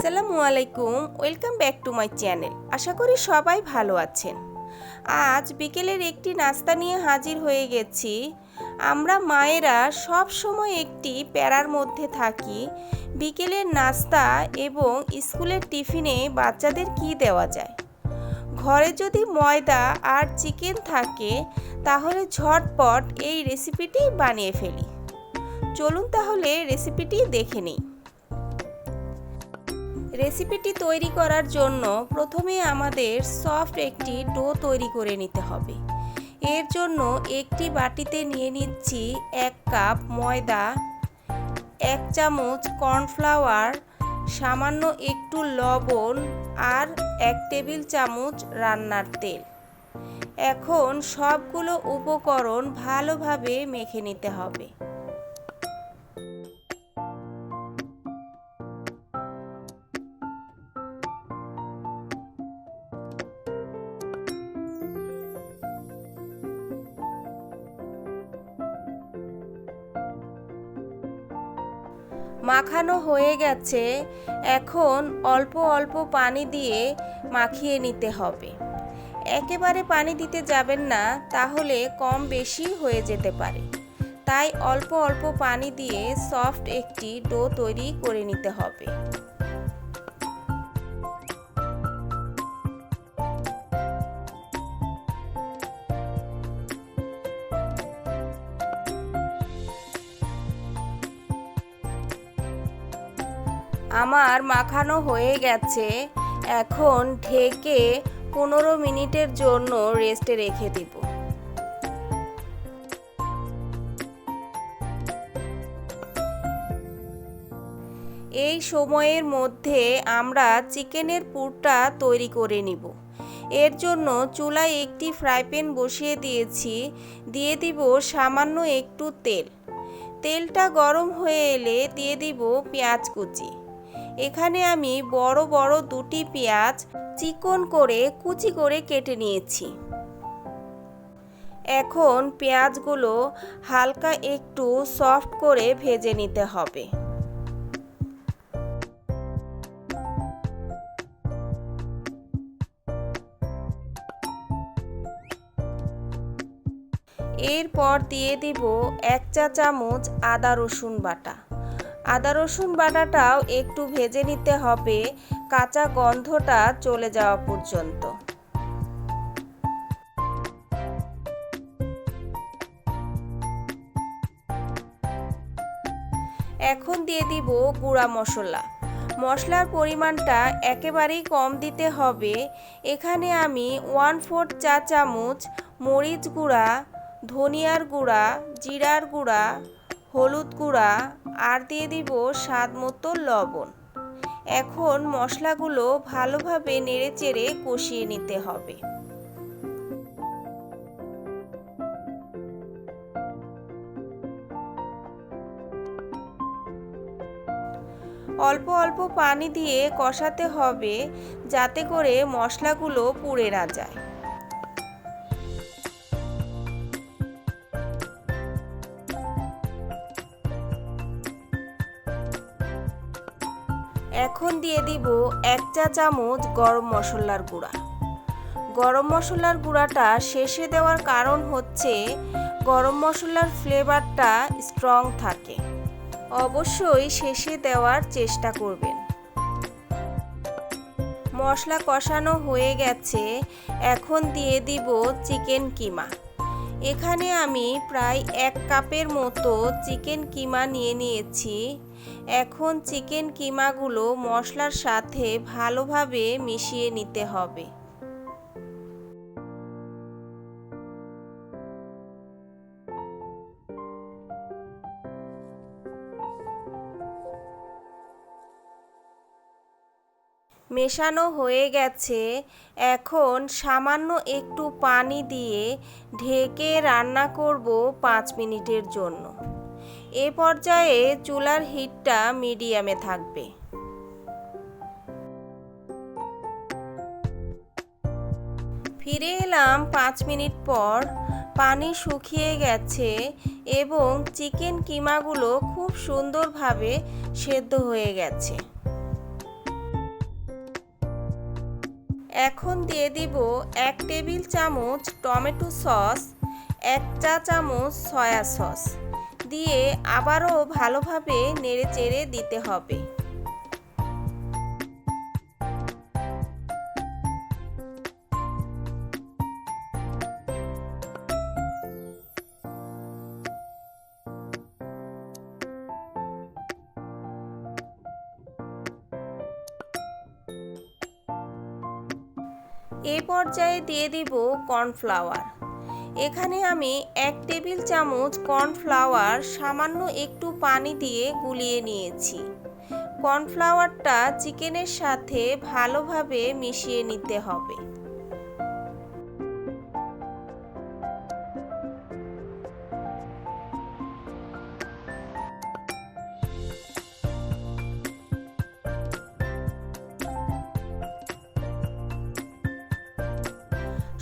আসসালামু আলাইকুম, welcome back to my channel. আশা করি সবাই ভালো আছেন। আজ বিকেলের একটি নাস্তা নিয়ে হাজির হয়ে গেছি। আমরা মায়েরা সব সময় একটি প্যারার মধ্যে থাকি, বিকেলের নাস্তা এবং স্কুলের টিফিনে বাচ্চাদের কি দেওয়া যায়। ঘরে যদি ময়দা আর চিকেন থাকে তাহলে ঝটপট এই রেসিপিটি বানিয়ে ফেলি। চলুন তাহলে রেসিপিটি দেখে নিই। রেসিপিটি তৈরি করার জন্য প্রথমে আমাদের সফট একটি ডো তৈরি করে নিতে হবে। এর জন্য একটি বাটিতে নিয়ে নিচ্ছি 1 কাপ ময়দা, 1 চামচ কর্নফ্লাওয়ার, সামান্য একটু লবণ আর 1 টেবিল চামচ রান্নার তেল। এখন সবগুলো উপকরণ ভালোভাবে মেখে নিতে হবে। মাখানো হয়ে গেছে, এখন অল্প অল্প পানি দিয়ে মাখিয়ে নিতে হবে। একেবারে পানি দিতে যাবেন না, তাহলে কম বেশি হয়ে যেতে পারে। তাই অল্প অল্প পানি দিয়ে সফট একটি ডো তৈরি করে নিতে হবে। আমার মাখানো হয়ে গেছে, এখন ঢেকে 15 মিনিটের জন্য রেস্টে রেখে দিব। এই সময়ের মধ্যে আমরা চিকেনের পুরটা তৈরি করে নিব। এর জন্য চুলায় একটি ফ্রাই প্যান বসিয়ে দিয়েছি, দিয়ে দিব সামান্য একটু তেল। তেলটা গরম হয়ে এলে দিয়ে দিব পেঁয়াজ কুচি। এখানে আমি বড় বড় দুটি পেঁয়াজ চিকন করে কুচি করে কেটে নিয়েছি। এখন পেঁয়াজগুলো হালকা একটু সফট করে ভেজে নিতে হবে। এরপর দিয়ে দিব 1 চা চামচ আদা রসুন বাটা। আদা রসুন বাটাটাও একটু ভেজে নিতে হবে, কাঁচা গন্ধটা চলে যাওয়া পর্যন্ত। এখন দিয়ে দিব গুঁড়া মশলা। মশলার পরিমাণটা একেবারেই কম দিতে হবে। এখানে আমি 1/4 চা চামচ মরিচ গুঁড়া, ধনিয়ার গুঁড়া, জিরার গুঁড়া, হলুদ গুঁড়া আর দিয়ে দিব স্বাদ মতো লবণ। এখন মশলাগুলো ভালোভাবে নেড়েচেড়ে কষিয়ে নিতে হবে। অল্প অল্প পানি দিয়ে কষাতে হবে, যাতে করে মশলাগুলো পুড়ে না যায়। এখন দিয়ে দিব 1 চা চামচ গরম মশলার গুঁড়া। গরম মশলার গুঁড়াটা শেষে দেওয়ার কারণ হচ্ছে গরম মশলার ফ্লেভারটা স্ট্রং থাকে। অবশ্যই শেষে দেওয়ার চেষ্টা করবেন। মশলা কষানো হয়ে গেছে, এখন দিয়ে দিব চিকেন কিমা। এখানে আমি প্রায় 1 কাপের মতো চিকেন কিমা নিয়ে নিয়েছি। এখন চিকেন কিমাগুলো মশলার সাথে ভালোভাবে মিশিয়ে নিতে হবে। মেশানো হয়ে গেছে, এখন সামান্য একটু পানি দিয়ে ঢেকে রান্না করব 5 মিনিটের জন্য। এ পর্যায়ে চুলার হিটটা মিডিয়ামে থাকবে। ফিরে এলাম 5 মিনিট পর। পানি শুকিয়ে গেছে এবং চিকেন কিমাগুলো খুব সুন্দরভাবে সেদ্ধ হয়ে গেছে। এখন দিয়ে দিব 1 টেবিল চামচ টমেটো সস, 1 চা চামচ সয়া সস দিয়ে আবারও ভালোভাবে নেড়েচেড়ে দিতে হবে। এই পর্যায়ে দিয়ে দিব কর্নফ্লাওয়ার। এখানে আমি 1 টেবিল চামচ কর্নফ্লাওয়ার সামান্য একটু পানি দিয়ে গুলিয়ে নিয়েছি। কর্নফ্লাওয়ারটা চিকেনের সাথে ভালোভাবে মিশিয়ে নিতে হবে।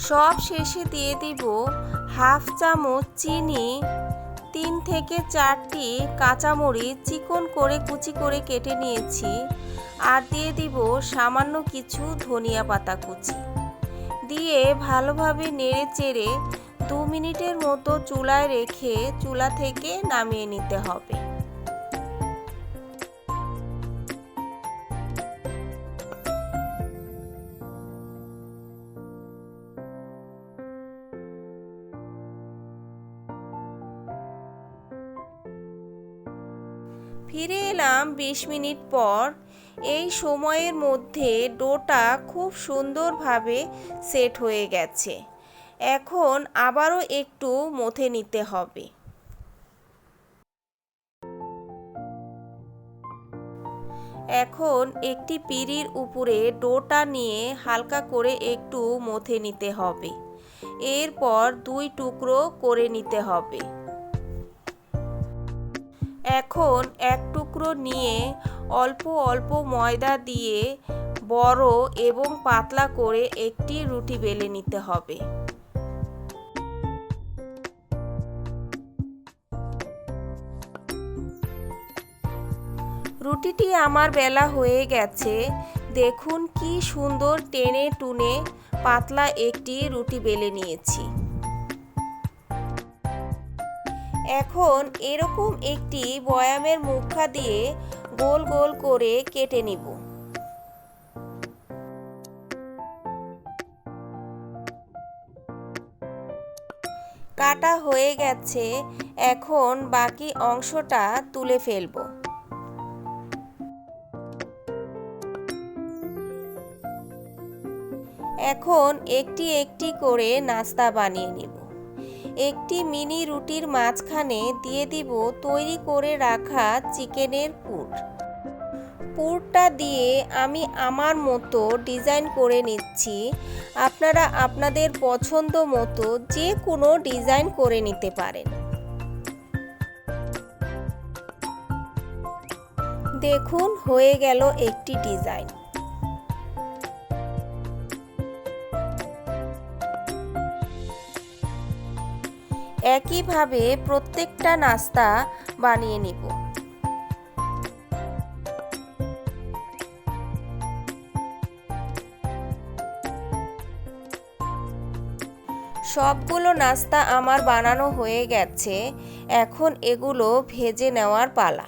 সব শেষে দিয়ে দিব হাফ চামচ চিনি, 3 থেকে 4টি কাঁচামরিচ চিকন করে কুচি করে কেটে নিয়েছি, আর দিয়ে দিব সামান্য কিছু ধনিয়া পাতা কুচি দিয়ে ভালোভাবে নেড়েচেড়ে 2 মিনিটের মতো চুলায় রেখে চুলা থেকে নামিয়ে নিতে হবে। ফিরে এলাম 20 মিনিট পর। এই সময়ের মধ্যে ডোটা খুব সুন্দরভাবে সেট হয়ে গেছে। এখন আবারও একটু মথে নিতে হবে। এখন একটি পিঁড়ির উপরে ডোটা নিয়ে হালকা করে একটু মথে নিতে হবে। এরপর 2 টুকরো করে নিতে হবে। এখন 1 টুকরো নিয়ে অল্প অল্প ময়দা দিয়ে বড় এবং পাতলা করে একটি রুটি বেলে নিতে হবে। রুটিটি আমার বেলা হয়ে গেছে। দেখুন কি সুন্দর টেনে টুনে পাতলা একটি রুটি বেলে নিয়েছি। এখন এরকম একটি বয়ামের মুখা দিয়ে গোল গোল করে কেটে নিব। কাটা হয়ে গেছে। এখন বাকি অংশটা তুলে ফেলব। এখন একটি একটি করে নাস্তা বানিয়ে নিব। একটি মিনি রুটির মাঝখানে দিয়ে দিব তৈরি করে রাখা চিকেনের পুর। পুরটা দিয়ে আমি আমার মতো ডিজাইন করে নিচ্ছি। আপনারা আপনাদের পছন্দ মতো যে কোনো ডিজাইন করে নিতে পারেন। দেখুন হয়ে গেল একটি ডিজাইন। একইভাবে প্রত্যেকটা নাস্তা বানিয়ে নিব। সবগুলো নাস্তা আমার বানানো হয়ে গেছে। এখন এগুলো ভেজে নেওয়ার পালা।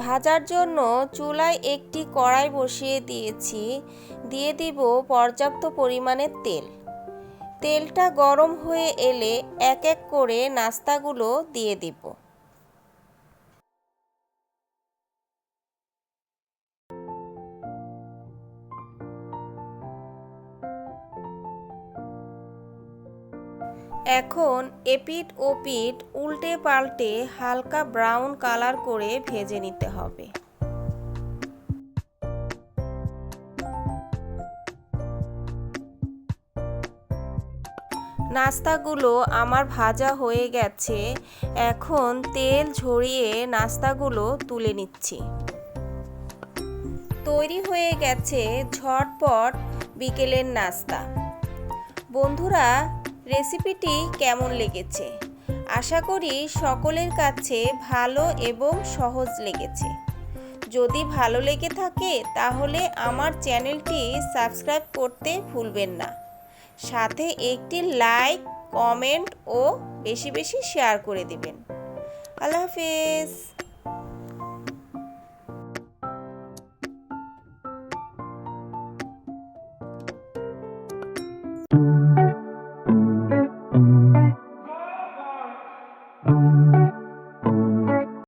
ভাজার জন্য চুলায় একটি কড়াই বসিয়ে দিয়েছি। দিয়ে দিব পর্যাপ্ত পরিমাণে তেল। তেলটা গরম হয়ে এলে এক এক করে নাস্তাগুলো দিয়ে দিব। এখন এপিঠ ওপিঠ উল্টে পাল্টে হালকা ব্রাউন কালার করে ভেজে নিতে হবে। নাস্তাগুলো আমার ভাজা হয়ে গেছে। এখন তেল ঝরিয়ে নাস্তাগুলো তুলে নিচ্ছি। তৈরি হয়ে গেছে ঝটপট বিকেলের নাস্তা। বন্ধুরা, রেসিপিটি কেমন লেগেছে? আশা করি সকলের কাছে ভালো এবং সহজ লেগেছে। যদি ভালো লেগে থাকে তাহলে আমার চ্যানেলটি সাবস্ক্রাইব করতে ভুলবেন না। সাথে একটি লাইক, কমেন্ট ও বেশি বেশি শেয়ার করে দিবেন। আল্লাহ হাফেজ।